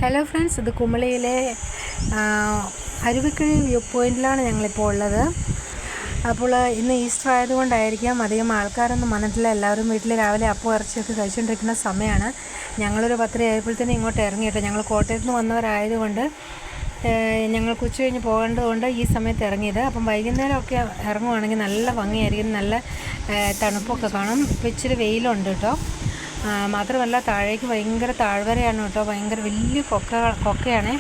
Hello friends, ഇത് കുമളിയിലെ Aruvikkuzhi view പോയിൻറ്റിലാണ് ഞങ്ങളിപ്പോൾ ഉള്ളത്. അപ്പോൾ ഇന്ന് ഈസ്റ്റർ ആയതുകൊണ്ടായിരിക്കാം അധികം ആൾക്കാരൊന്നും വന്നിട്ടില്ല. എല്ലാവരും വീട്ടിൽ രാവിലെ അപ്പം ഇറച്ചിയൊക്കെ കഴിച്ചുകൊണ്ടിരിക്കുന്ന സമയമാണ്. ഞങ്ങളൊരു 10:30 ആയപ്പോഴത്തേനും ഇങ്ങോട്ട് ഇറങ്ങിയിട്ട്, ഞങ്ങൾ കോട്ടയത്ത് നിന്ന് വന്നവരായതുകൊണ്ട് ഞങ്ങൾക്ക് ഉച്ച കഴിഞ്ഞ് പോകേണ്ടതുകൊണ്ട് ഈ സമയത്ത് ഇറങ്ങിയത്. അപ്പം വൈകുന്നേരമൊക്കെ ഇറങ്ങുവാണെങ്കിൽ നല്ല ഭംഗിയായിരിക്കും, നല്ല തണുപ്പൊക്കെ കാണും. ഇപ്പോൾ ഇച്ചിരി വെയിലുണ്ട് കേട്ടോ. മാത്രമല്ല താഴേക്ക് ഭയങ്കര താഴ്വരയാണ് കേട്ടോ, ഭയങ്കര വലിയ കൊക്കയാണ്.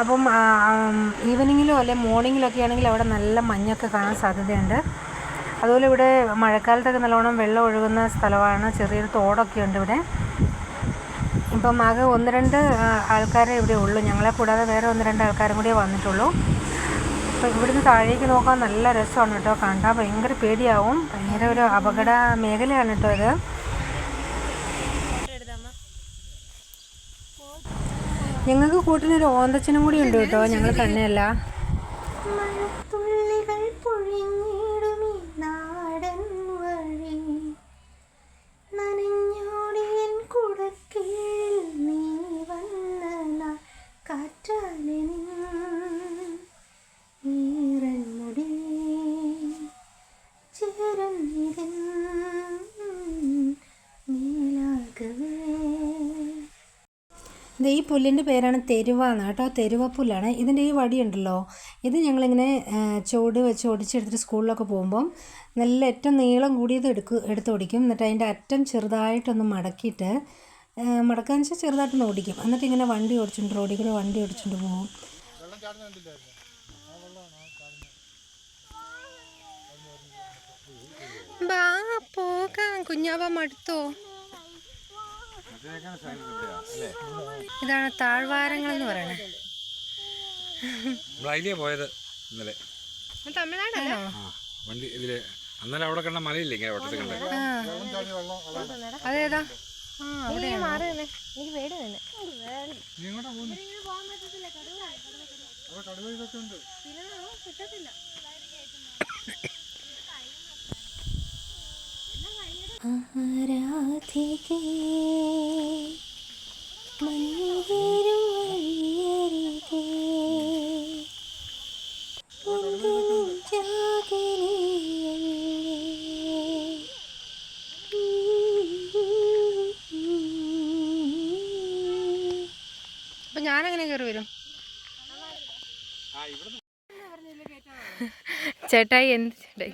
അപ്പം ഈവനിങ്ങിലോ അല്ലെങ്കിൽ മോർണിംഗിലൊക്കെ ആണെങ്കിൽ അവിടെ നല്ല മഞ്ഞൊക്കെ കാണാൻ സാധ്യതയുണ്ട്. അതുപോലെ ഇവിടെ മഴക്കാലത്തൊക്കെ നല്ലോണം വെള്ളം ഒഴുകുന്ന സ്ഥലമാണ്, ചെറിയൊരു തോടൊക്കെ ഉണ്ട് ഇവിടെ. ഇപ്പം ആകെ 1-2 ആൾക്കാരെ ഇവിടെ ഉള്ളൂ, ഞങ്ങളെ കൂടാതെ വേറെ 1-2 ആൾക്കാരും കൂടിയേ വന്നിട്ടുള്ളൂ. അപ്പോൾ ഇവിടുന്ന് താഴേക്ക് നോക്കാൻ നല്ല രസമാണ് കേട്ടോ, കണ്ടാൽ ഭയങ്കര പേടിയാവും. ഭയങ്കര ഒരു അപകട മേഖലയാണ് കേട്ടോ ഇത്. ഞങ്ങൾക്ക് കൂട്ടിനൊരു ഓന്തച്ചനും കൂടി ഉണ്ട് കേട്ടോ, ഞങ്ങൾ തന്നെയല്ല. ഈ പുല്ലിൻ്റെ പേരാണ് തെരുവാന്ന് കേട്ടോ, തെരുവപ്പുല്ലാണ്. ഇതിൻ്റെ ഈ വടിയുണ്ടല്ലോ, ഇത് ഞങ്ങളിങ്ങനെ ചുവട് വെച്ച് ഒടിച്ചെടുത്തിട്ട് സ്കൂളിലൊക്കെ പോകുമ്പം നല്ല ഏറ്റവും നീളം കൂടിയത് എടുത്ത് ഓടിക്കും. എന്നിട്ട് അതിൻ്റെ അറ്റം ചെറുതായിട്ടൊന്ന് മടക്കിയിട്ട് മടക്കാന്ന് വെച്ചാൽ ചെറുതായിട്ടൊന്ന് ഓടിക്കും. എന്നിട്ട് ഇങ്ങനെ വണ്ടി ഓടിച്ചുകൊണ്ട് റോഡിൽ കൂടെ വണ്ടി ഓടിച്ചുകൊണ്ട് പോകും. പോകാം കുഞ്ഞാവ, മടുത്തോ? ഇതാണ് താഴ്വാരങ്ങൾ എന്ന് പറയുന്നത്. പോയത് ഇന്നലെ തമിഴ്നാടല്ലോ വണ്ടി ഇതില്. അന്നേരം അവിടെ കണ്ട മലയില്ലേ ഇങ്ങനെ വട്ടത്തിൽ കണ്ട, അതേതാ? ആരാധികേ മഞ്ഞുവീരും വഴിയരികെ അപ്പൊ ഞാനെങ്ങനെ കയറി വരും? ചേട്ടായി എന്ത് ചേട്ടായി?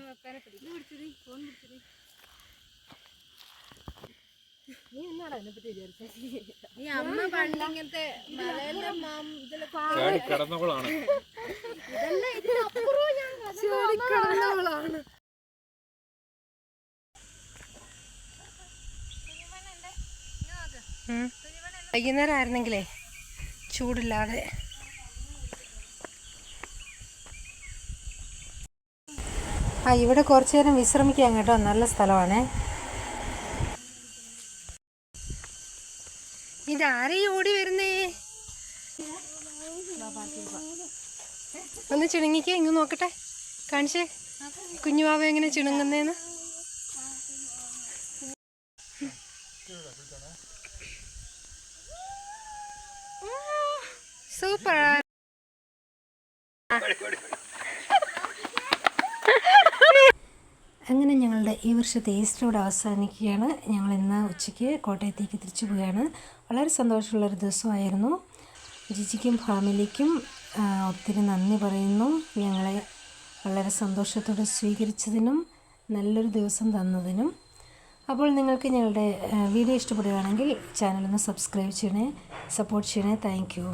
വൈകുന്നേരം ആയിരുന്നെങ്കിലേ ചൂടില്ലാതെ. ഇവിടെ കുറച്ചു നേരം വിശ്രമിക്കാൻ കേട്ടോ, നല്ല സ്ഥലമാണേ. ഇതാരെയും ഓടി വരുന്നേ? ഒന്ന് ചിണുങ്ങിക്കേ, ഇങ്ങ് നോക്കട്ടെ, കാണിച്ചേ കുഞ്ഞുവാവ എങ്ങനെ ചിണുങ്ങുന്നേന്ന്. സൂപ്പർ. അങ്ങനെ ഞങ്ങളുടെ ഈ വർഷത്തെ ഈസ്റ്റർ ഇവിടെ അവസാനിക്കുകയാണ്. ഞങ്ങൾ ഇന്ന് ഉച്ചയ്ക്ക് കോട്ടയത്തേക്ക് തിരിച്ചു പോവുകയാണ്. വളരെ സന്തോഷമുള്ളൊരു ദിവസമായിരുന്നു. ജിജിക്കും ഫാമിലിക്കും ഒത്തിരി നന്ദി പറയുന്നു, ഞങ്ങളെ വളരെ സന്തോഷത്തോടെ സ്വീകരിച്ചതിനും നല്ലൊരു ദിവസം തന്നതിനും. അപ്പോൾ നിങ്ങൾക്ക് ഞങ്ങളുടെ വീഡിയോ ഇഷ്ടപ്പെടുകയാണെങ്കിൽ ചാനലൊന്ന് സബ്സ്ക്രൈബ് ചെയ്യണേ, സപ്പോർട്ട് ചെയ്യണേ. Thank you.